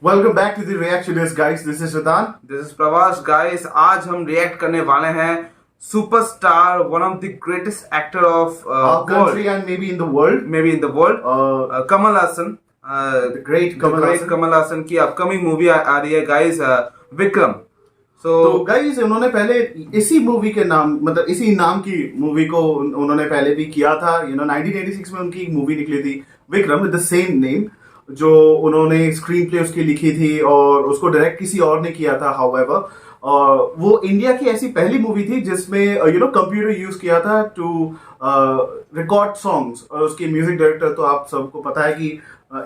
Welcome back to the reactionist guys, this is Radan, this is Pravas guys. आज हम react करने वाले हैं superstar, one of the greatest actor of country and maybe in the world, Kamal Haasan, the great Kamal Haasan की upcoming movie आ रही है guys, Vikram. तो guys उन्होंने पहले इसी मूवी के नाम, मतलब इसी नाम की मूवी को उन्होंने पहले भी किया था। 1986 में उनकी एक मूवी निकली थी Vikram with the same name, जो उन्होंने स्क्रीन प्ले उसकी लिखी थी और उसको डायरेक्ट किसी और ने किया था। हाउएवर वो इंडिया की ऐसी पहली मूवी थी जिसमें कंप्यूटर यूज किया था टू रिकॉर्ड सॉन्ग्स, और उसके म्यूजिक डायरेक्टर तो आप सबको पता है कि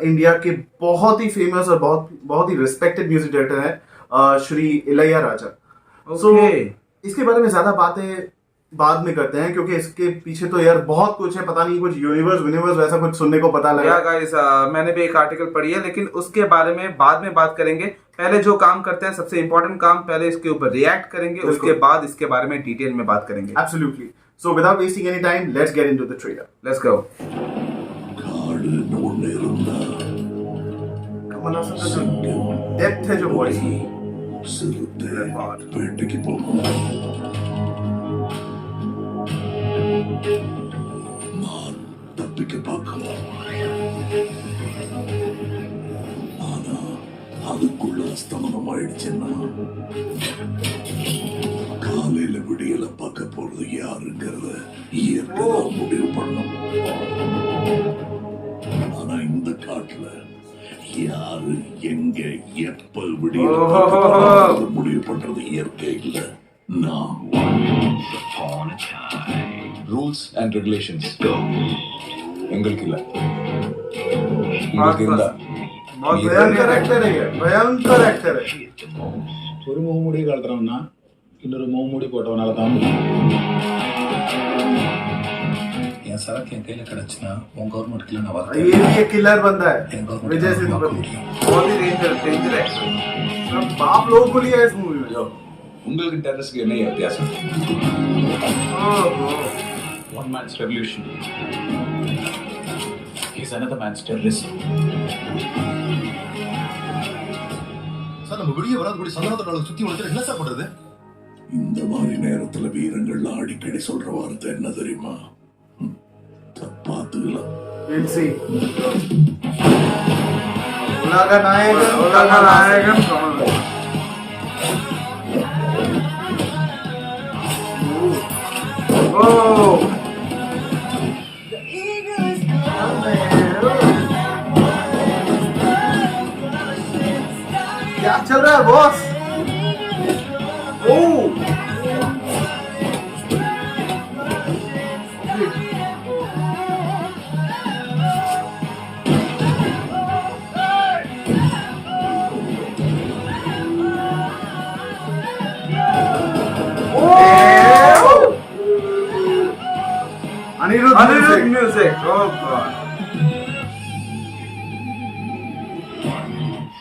इंडिया के बहुत ही फेमस और बहुत ही रिस्पेक्टेड म्यूजिक डायरेक्टर हैं श्री इलैयाराजा। इसके बारे में ज्यादा बातें बाद में करते हैं, क्योंकि इसके पीछे तो यार बहुत कुछ है, पता नहीं कुछ यूनिवर्स वैसा कुछ सुनने को पता लगा। गाइस मैंने भी एक आर्टिकल पढ़ी है, लेकिन उसके बारे में बाद में बात करेंगे। पहले जो काम करते हैं, सबसे इंपॉर्टेंट काम, पहले इसके ऊपर रिएक्ट करेंगे, उसके बाद इसके बारे में डिटेल में बात करेंगे। Absolutely. So without wasting any time, let's get into the trailer. Let's go. Kamal Haasan का जो डेप्थ है, जो वॉइस அதுக்குள்ள அஸ்தமனம் ஆயிடுச்சுன்னா காலையில விடியல பார்க்க போறது யாருங்கிறத இயற்கை முடிவு பண்ணும். ஆனா இந்த காட்டுல யாரு எங்க எப்ப விடியல முடிவு பண்றது இயற்கை இல்ல, நான். ரூல்ஸ் அண்ட் ரெகுலேஷன்ஸ் எங்களுக்கு இல்ல, உங்களுக்கு இருந்தா भयंकर एक्टर है, भयंकर एक्टर है। ஒரு முகமூடி கலத்துறவனா இன்னொரு முகமூடி போட்டவனால தான் என் சரக்கு என் கையில கிடைச்சுன்னா உன் கவர்மெண்ட் கிட்ட நான் வரேன்। ये किलर बंदा है विजय सेतुपति, बहुत ही डेंजर एक्टर। बाप लोगों को लिया इस मूवी में। உங்களுக்கு டெரரிஸ்ட்க்கு என்ன வித்தியாசம்? One mens revolution is another man's terrorism. Sir நம்ம வெளியே வராதபடி சந்தனத்தோட சுத்தி வளைச்சு என்ன சார் பண்றது? இந்த மாதிரி நேரத்துல வீரங்கள் அடிக்கடி சொல்ற வார்த்தை என்ன தெரியுமா? தப்பாத்துக்கலாம். नायकन क्या चल रहा है boss? Anirudh music. Oh god.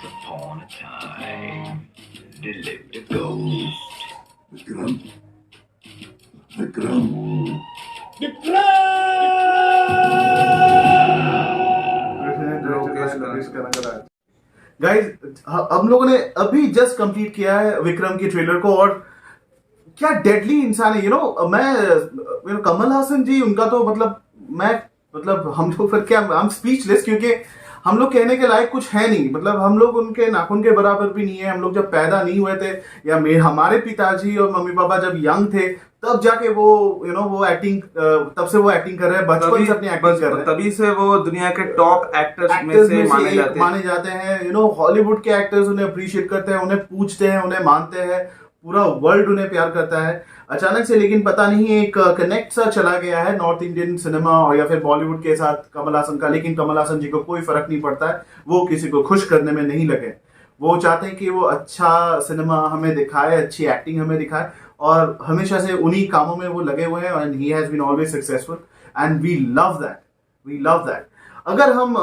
Upon a time, there lived a ghost. Vikram. Guys, हम लोगों ने अभी जस्ट कंप्लीट किया है विक्रम की ट्रेलर को, और क्या डेडली इंसान है। मैं कमल हासन जी, उनका तो मतलब हम लोग फिर क्या, हम स्पीचलेस, क्योंकि हम लोग कहने के लायक कुछ है नहीं। मतलब हम लोग उनके नाखून के बराबर भी नहीं है। हम लोग जब पैदा नहीं हुए थे, या हमारे पिताजी और मम्मी पापा जब यंग थे, तब जाके वो एक्टिंग, तब से वो एक्टिंग कर रहे हैं, बचपन से अपनी एक्टिंग कर रहे हैं। तभी से वो दुनिया के टॉप एक्टर्स में से माने जाते हैं। हॉलीवुड के एक्टर्स उन्हें अप्रिशिएट करते हैं, उन्हें पूछते हैं, उन्हें मानते हैं, पूरा वर्ल्ड उन्हें प्यार करता है। अचानक से लेकिन पता नहीं एक कनेक्ट सा चला गया है नॉर्थ इंडियन सिनेमा और या फिर बॉलीवुड के साथ कमल हासन का। लेकिन कमल हासन जी को कोई फर्क नहीं पड़ता है, वो किसी को खुश करने में नहीं लगे। वो चाहते हैं कि वो अच्छा सिनेमा हमें दिखाए, अच्छी एक्टिंग हमें दिखाए, और हमेशा से उन्हीं कामों में वो लगे हुए हैं, and he has been always successful, and we love that. अगर हम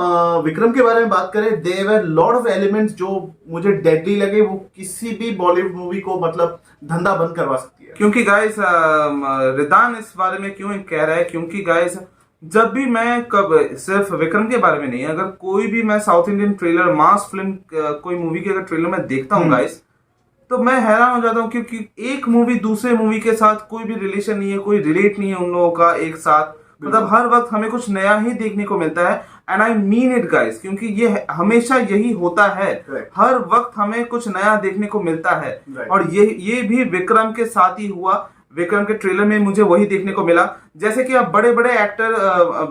विक्रम के बारे में बात करें, there were lot of elements जो मुझे डेडली लगे, वो किसी भी बॉलीवुड मूवी को मतलब धंधा बंद करवा सकती है। क्योंकि गाइस रिदान इस बारे में क्यों कह रहा है, क्योंकि गाइस जब भी मैं कब सिर्फ विक्रम के बारे में नहीं, अगर कोई भी मैं साउथ इंडियन ट्रेलर मास फिल्म कोई मूवी के अगर ट्रेलर मैं देखता हूँ गाइस, तो मैं हैरान हो जाता हूँ, क्योंकि एक मूवी दूसरे मूवी के साथ कोई भी रिलेशन नहीं है, कोई रिलेट नहीं है उन लोगों का एक साथ। मतलब हर वक्त हमें कुछ नया ही देखने को मिलता है, and I mean it guys, क्योंकि ये हमेशा यही होता है। हर वक्त हमें कुछ नया देखने को मिलता है, और ये भी विक्रम के साथ ही हुआ। विक्रम के ट्रेलर में मुझे वही देखने को मिला। जैसे कि अब बड़े बड़े एक्टर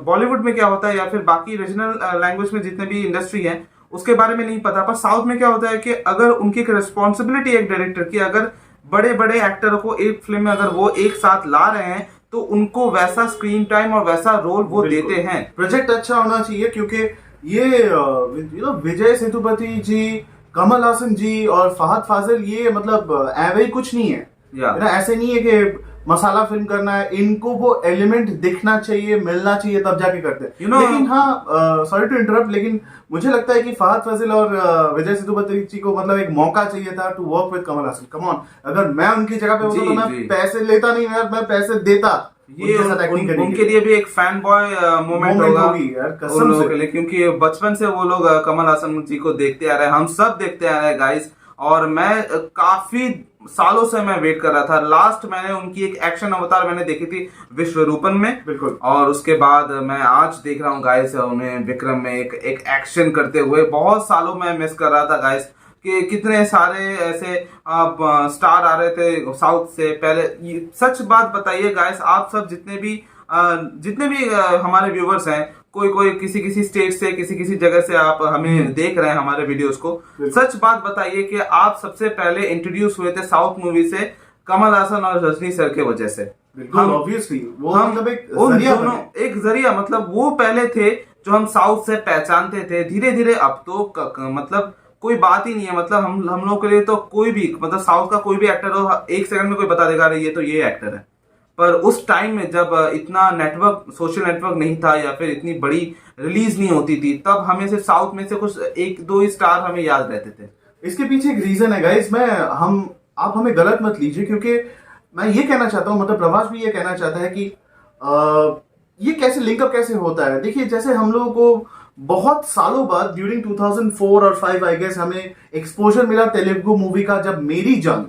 बॉलीवुड में क्या होता है या फिर बाकी रीजनल लैंग्वेज में जितने भी इंडस्ट्री है उसके बारे में नहीं पता, पर साउथ में क्या होता है कि अगर उनकी एक रिस्पॉन्सिबिलिटी एक डायरेक्टर की, अगर बड़े बड़े एक्टर को एक फिल्म में अगर वो एक साथ ला रहे हैं तो उनको वैसा स्क्रीन टाइम और वैसा रोल वो देते हैं। प्रोजेक्ट अच्छा होना चाहिए, क्योंकि ये विजय सेतुपति जी, कमल हासन जी और फहद फाजिल, ये मतलब एवरी कुछ नहीं है। ऐसे नहीं है कि मसाला फिल्म करना है, इनको वो एलिमेंट दिखना चाहिए, मिलना चाहिए, तब जाके करते हैं। लेकिन हाँ, सॉरी टू इंटरप्ट, लेकिन मुझे लगता है कि फहद फाजिल और विजय सेतुपति जी को मतलब एक मौका चाहिए था to work with Kamal Haasan. Come on, अगर मैं उनकी जगह पे होता तो मैं पैसे लेता नहीं यार, मैं पैसे देता। ये उनके लिए भी एक फैन बॉय मोमेंट होगी यार, कसम से। के लिए, क्योंकि बचपन से वो लोग कमल हासन जी को देखते आ रहे हैं, हम सब देखते आ रहे हैं गाइस। और मैं काफी सालों से मैं वेट कर रहा था। लास्ट मैंने उनकी एक एक्शन अवतार मैंने देखी थी विश्वरूपन में, बिल्कुल, और उसके बाद मैं आज देख रहा हूँ गाइस उन्हें विक्रम में एक एक्शन करते हुए। बहुत सालों में मिस कर रहा था गाइस कि कितने सारे ऐसे स्टार आ रहे थे साउथ से पहले। सच बात बताइए गाइस, आप सब जितने भी हमारे व्यूवर्स हैं, कोई किसी स्टेट से किसी जगह से आप हमें देख रहे हैं हमारे वीडियोस को, सच बात बताइए कि आप सबसे पहले इंट्रोड्यूस हुए थे साउथ मूवी से कमल हासन और रजनी सर के वजह से। हम ऑब्वियसली वो मतलब एक जरिया, मतलब वो पहले थे जो हम साउथ से पहचानते थे। धीरे धीरे अब तो मतलब कोई बात ही नहीं है। मतलब हम लोग के लिए तो कोई भी, मतलब साउथ का कोई भी एक्टर हो, एक सेकंड में कोई बता देगा ये तो ये एक्टर है। पर उस टाइम में जब इतना नेटवर्क, सोशल नेटवर्क नहीं था या फिर इतनी बड़ी रिलीज नहीं होती थी, तब हमें सिर्फ साउथ में से कुछ एक दो ही स्टार हमें याद रहते थे। इसके पीछे एक रीजन है गाइस। आप हमें गलत मत लीजिए, क्योंकि मैं ये कहना चाहता हूँ, मतलब प्रभास भी ये कहना चाहता है कि ये कैसे लिंकअप कैसे होता है। देखिए, जैसे हम लोगों को बहुत सालों बाद ड्यूरिंग 2004 और 5 आई गेस हमें एक्सपोजर मिला तेलुगु मूवी का, जब मेरी जंग,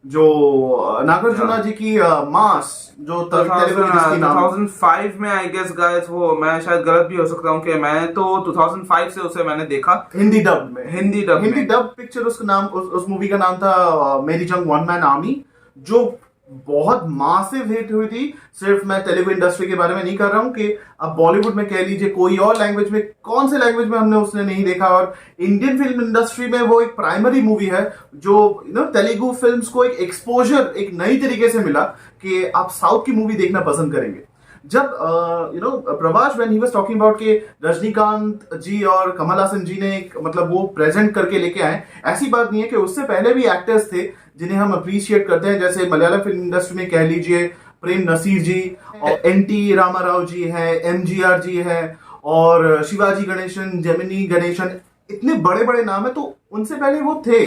जो नागार्जुना जी की मास, जो तेलुगु इंडस्ट्री नाम 2005 में आई गेस गाइस, वो मैं शायद गलत भी हो सकता हूँ कि मैं तो 2005 से उसे मैंने देखा हिंदी डब में। हिंदी डब पिक्चर, उस मूवी का नाम था मेरी जंग वन मैन आर्मी, जो बहुत मासिव हिट हुई थी। सिर्फ मैं तेलुगु इंडस्ट्री के बारे में नहीं कर रहा हूँ कि अब बॉलीवुड में कह लीजिए, कोई और लैंग्वेज में, कौन से लैंग्वेज में हमने उसने नहीं देखा। और इंडियन फिल्म इंडस्ट्री में वो एक प्राइमरी मूवी है जो तेलुगु फिल्म्स को एक एक्सपोजर एक नई तरीके से मिला कि आप साउथ की मूवी देखना पसंद करेंगे। जब Prabhas when he was talking about के रजनीकांत जी और कमल हासन जी ने मतलब वो प्रेजेंट करके लेके आए, ऐसी बात नहीं है कि उससे पहले भी एक्टर्स थे जिन्हें हम अप्रिशिएट करते हैं। जैसे मलयालम फिल्म इंडस्ट्री में कह लीजिए प्रेम नसीर जी, और एनटी रामाराव जी हैं, एमजीआर जी हैं, और शिवाजी गणेशन, जेमिनी गणेशन, इतने बड़े बड़े नाम है। तो उनसे पहले वो थे,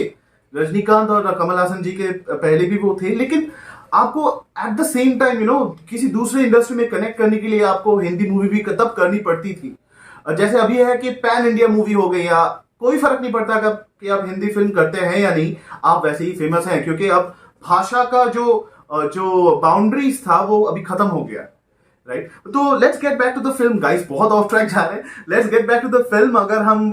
रजनीकांत और कमल हासन जी के पहले भी वो थे। लेकिन आपको एट द सेम टाइम किसी दूसरे इंडस्ट्री में कनेक्ट करने के लिए आपको हिंदी मूवी भी तब करनी पड़ती थी। जैसे अभी है कि पैन इंडिया मूवी हो गई, या कोई फर्क नहीं पड़ता कि आप हिंदी फिल्म करते हैं या नहीं, आप वैसे ही फेमस हैं, क्योंकि अब भाषा का जो बाउंड्रीज था वो अभी खत्म हो गया, राइट। तो let's get back to the film guys, बहुत ऑफ ट्रैक जा रहे हैं। Let's get back to the film. अगर हम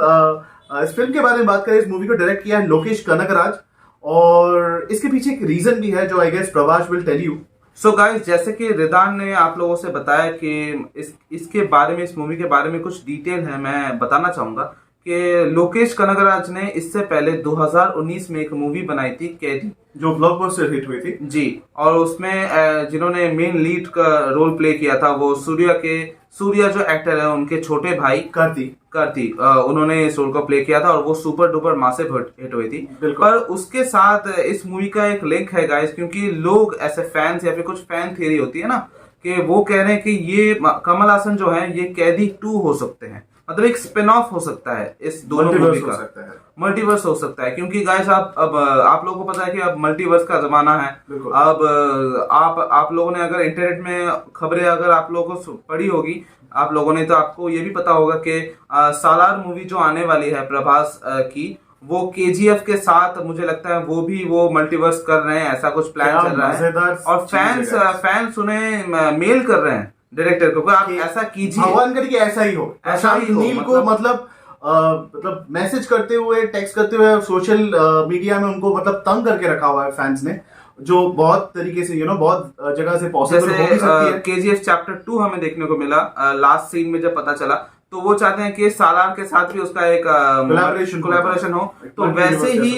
इस फिल्म के बारे में बात करें, इस मूवी को डायरेक्ट किया है लोकेश कनगराज, और इसके पीछे एक रीजन भी है जो I guess Prabhas will tell you. So guys, जैसे कि रिदान ने आप लोगों से बताया कि इसके बारे में, इस मूवी के बारे में कुछ डिटेल है, मैं बताना चाहूंगा कि लोकेश कनगराज ने इससे पहले 2019 में एक मूवी बनाई थी कैदी, जो ब्लॉकबस्टर हिट हुई थी जी। और उसमें जिन्होंने मेन लीड का रोल प्ले किया था वो सूर्या जो एक्टर है उनके छोटे भाई कार्ति, उन्होंने इस रोल को प्ले किया था, और वो सुपर डुपर मासिव हिट हुई थी। पर उसके साथ इस मूवी का एक लिंक है गाइस, क्योंकि लोग ऐसे फैंस या फिर कुछ फैन थियरी होती है ना कि वो कह रहे हैं कि ये कमल हासन जो है ये कैदी 2 हो सकते हैं, मतलब एक स्पिन ऑफ हो सकता है इस दोनों मूवी मल्टीवर्स हो का, सकता है। मल्टीवर्स हो सकता है, क्योंकि गाइस आप लोगों को पता है कि अब मल्टीवर्स का जमाना है। बिल्कुल। अब आप लोगों ने अगर इंटरनेट में खबरें अगर आप लोगों को पढ़ी होगी आप लोगों ने, तो आपको ये भी पता होगा कि सालार मूवी जो आने वाली है प्रभास की, वो केजीएफ के साथ मुझे लगता है वो मल्टीवर्स कर रहे हैं, ऐसा कुछ प्लान क्या चल रहा है। मजेदार और चीज़ है। फैंस उन्हें मेल कर रहे हैं डायरेक्टर को कि आप ऐसा कीजिए, भगवान करे कि ऐसा ही हो, ऐसा ही हो, नील को मतलब मैसेज करते हुए, टेक्स्ट करते हुए सोशल मीडिया में उनको मतलब तंग करके रखा हुआ है फैंस ने, जो बहुत तरीके से बहुत जगह से पॉसिबल हो भी सकती जैसे है। केजीएफ चैप्टर 2 हमें देखने को मिला लास्ट सीन में जब पता चला, तो वो चाहते हैं कि सालार के साथ भी उसका एक कोलैबोरेशन हो। तो वैसे ही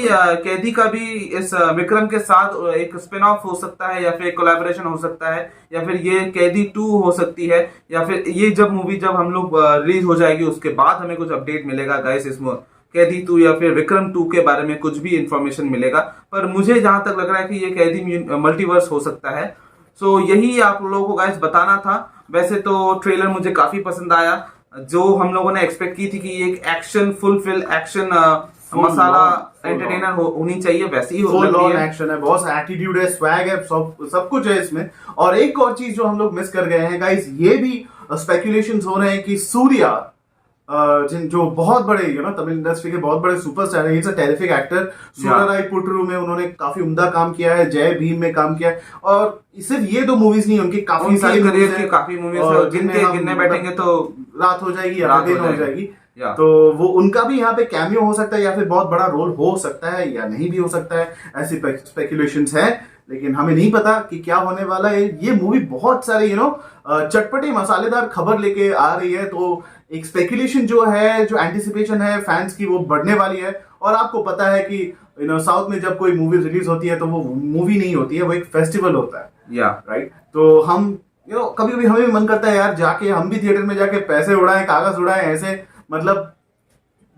कैदी का भी इस विक्रम के साथ एक स्पिन ऑफ हो सकता है, या फिर कोलैबोरेशन हो सकता है, या फिर ये कैदी 2 हो सकती है, या फिर ये जब हम लोग रिलीज हो जाएगी उसके बाद हमें कुछ अपडेट मिलेगा गाइस इसमें कैदी 2 या फिर विक्रम 2 के बारे में कुछ भी इंफॉर्मेशन मिलेगा। पर मुझे जहां तक लग रहा है कि ये कैदी मल्टीवर्स हो सकता है। सो यही आप लोगों को गाइस बताना था। वैसे तो ट्रेलर मुझे काफी पसंद आया, जो हम लोगों ने एक्सपेक्ट की थी कि एक एक्शन फुलफिल एक्शन मसाला एंटरटेनर होनी चाहिए, वैसी ही फुल ऑन है। एक्शन है, बहुत एटीट्यूड है, स्वैग है, सब कुछ है इसमें। और एक और चीज जो हम लोग मिस कर गए हैं गाइस, ये भी स्पेकुलेशंस हो रहे हैं कि सूर्या जो बहुत बड़े तमिल इंडस्ट्री के बहुत बड़े सुपरस्टार है, is a terrific actor. Soorarai Pottru में उन्होंने काफी उम्दा काम किया है, जय भीम में काम किया है, और सिर्फ ये 2 मूवीज नहीं, उनकी काफी सारी करियर की काफी मूवीज है, गिनने बैठेंगे तो रात हो जाएगी या दिन हो जाएगी। या। तो वो उनका भी यहाँ पे कैमियो हो सकता है, या फिर बहुत बड़ा रोल हो सकता है, या नहीं भी हो सकता है, ऐसी स्पेकुलेशंस है। लेकिन हमें नहीं पता कि क्या होने वाला है। ये मूवी बहुत सारे चटपटे मसालेदार खबर लेके आ रही है, तो एक स्पेकुलेशन जो है, जो एंटिसिपेशन है फैंस की, वो बढ़ने वाली है। और आपको पता है कि साउथ में जब कोई मूवी रिलीज होती है तो वो मूवी नहीं होती है, वो एक फेस्टिवल होता है। राइट। तो हम कभी कभी हमें भी मन करता है यार, जाके हम भी थिएटर में जाके पैसे उड़ाएं, कागज उड़ाएं, ऐसे मतलब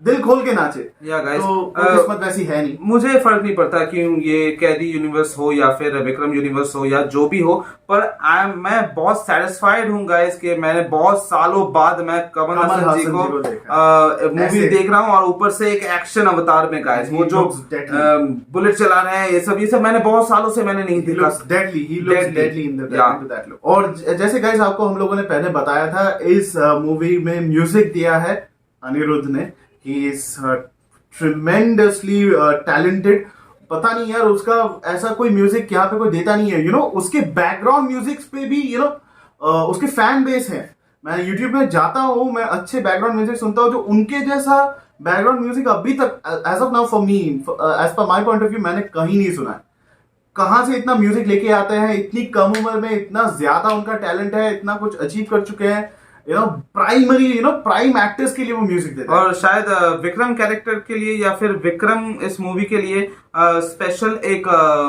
दिल खोल के नाचे। या गाइस, तो किस्मत वैसी है नहीं। मुझे फर्क नहीं पड़ता कि ये कैदी यूनिवर्स हो या फिर विक्रम यूनिवर्स हो या जो भी हो, पर मैं बहुत सेटिस्फाइड हूँ गाइस कि मैंने बहुत सालों बाद मैं कमल हासन जी को मूवी देख रहा हूँ, और ऊपर से एक एक्शन अवतार में गाइस, वो जो बुलेट चला रहे हैं, ये सब मैंने बहुत सालों से मैंने नहीं देखा। deadly in that look। और जैसे गाइस आपको हम लोगों ने पहले बताया था, इस मूवी में म्यूजिक दिया है अनिरुद्ध ने। He is tremendously talented। पता नहीं यार, उसका ऐसा कोई म्यूजिक यहाँ पे कोई देता नहीं है। उसके बैकग्राउंड म्यूजिक पे भी उसके फैन बेस है। मैं यूट्यूब में जाता हूँ, मैं अच्छे बैकग्राउंड म्यूजिक सुनता हूँ, जो उनके जैसा बैकग्राउंड म्यूजिक अभी तक as of now for me, as per my point of view, मैंने कहीं नहीं सुना है। कहाँ से इतना म्यूजिक लेके आते हैं, इतनी कम उम्र में इतना ज्यादा उनका टैलेंट है, इतना कुछ अचीव कर चुके हैं। प्राइम एक्टर्स के लिए वो म्यूजिक देते हैं। और शायद विक्रम कैरेक्टर के लिए या फिर विक्रम इस मूवी के लिए स्पेशल एक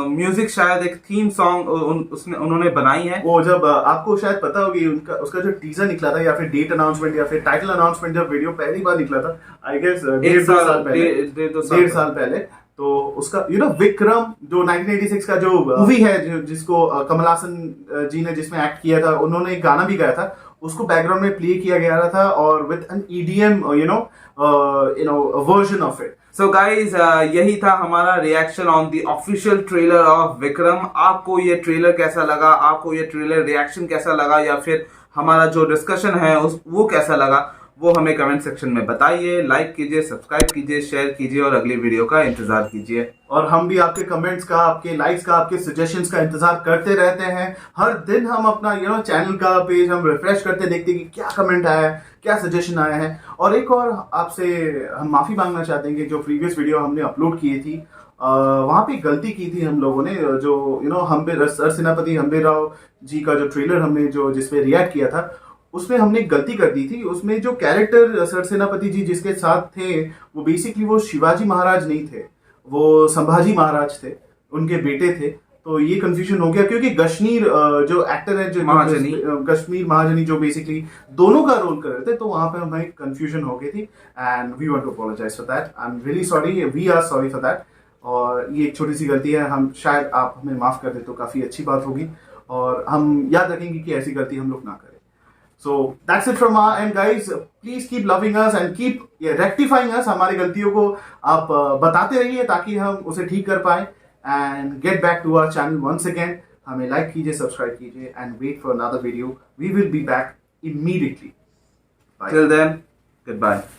म्यूजिक, शायद एक थीम सॉन्ग उन्होंने बनाई है। वो जब आपको शायद पता होगी, उसका जो टीजर निकला था, या फिर डेट अनाउंसमेंट, या फिर टाइटल अनाउंसमेंट, जब वीडियो पहली बार निकला था, आई गेस 1.5 साल पहले, तो उसका विक्रम जो 1986 का जो मूवी है, जिसको कमल हासन जी ने जिसमें एक्ट किया था, उन्होंने एक गाना भी गाया था, उसको बैकग्राउंड में प्ले किया गया था, और with an EDM version of it. So guys, यही था हमारा reaction on the official trailer of Vikram. आपको ये ट्रेलर कैसा लगा, आपको ये ट्रेलर रिएक्शन कैसा लगा, या फिर हमारा जो डिस्कशन है वो कैसा लगा, वो हमें कमेंट सेक्शन में बताइए। लाइक कीजिए, सब्सक्राइब कीजिए, शेयर कीजिए, और अगली वीडियो का इंतजार कीजिए। और हम भी आपके कमेंट्स का, आपके लाइक्स का, आपके सजेशंस का इंतजार करते रहते हैं। हर दिन हम अपना चैनल का पेज हम रिफ्रेश करते, देखते कि क्या कमेंट आया है, क्या सजेशन आया है। और एक और आपसे हम माफी मांगना चाहते हैं कि जो प्रीवियस वीडियो हमने अपलोड की थी, वहां पे गलती की थी हम लोगों ने। जो सर सेनापति हम्बीर राव जी का जो ट्रेलर हमने जिसपे रिएक्ट किया था, उसमें हमने गलती कर दी थी। उसमें जो कैरेक्टर सर सेनापति जी जिसके साथ थे, वो बेसिकली वो शिवाजी महाराज नहीं थे, वो संभाजी महाराज थे, उनके बेटे थे। तो ये कंफ्यूजन हो गया, क्योंकि गश्मीर जो एक्टर है, जो कश्मीर महाजनी, जो बेसिकली दोनों का रोल कर रहे थे, तो वहां पे हमें कंफ्यूजन हो गई थी, and we want to apologize for that. I am really sorry, we are sorry for that. और ये एक छोटी सी गलती है, हम शायद आप हमें माफ कर दे तो काफी अच्छी बात होगी। और हम याद रखेंगे कि ऐसी गलती हम लोग ना करें. So that's it from our end, guys. Please keep loving us and keep rectifying us. हमारी गलतियों को आप बताते रहिए ताकि हम उसे ठीक कर पाए. And get back to our channel once again. हमें like कीजिए, सब्सक्राइब कीजिए and wait for another video. We will be back immediately. Bye. Till then, goodbye.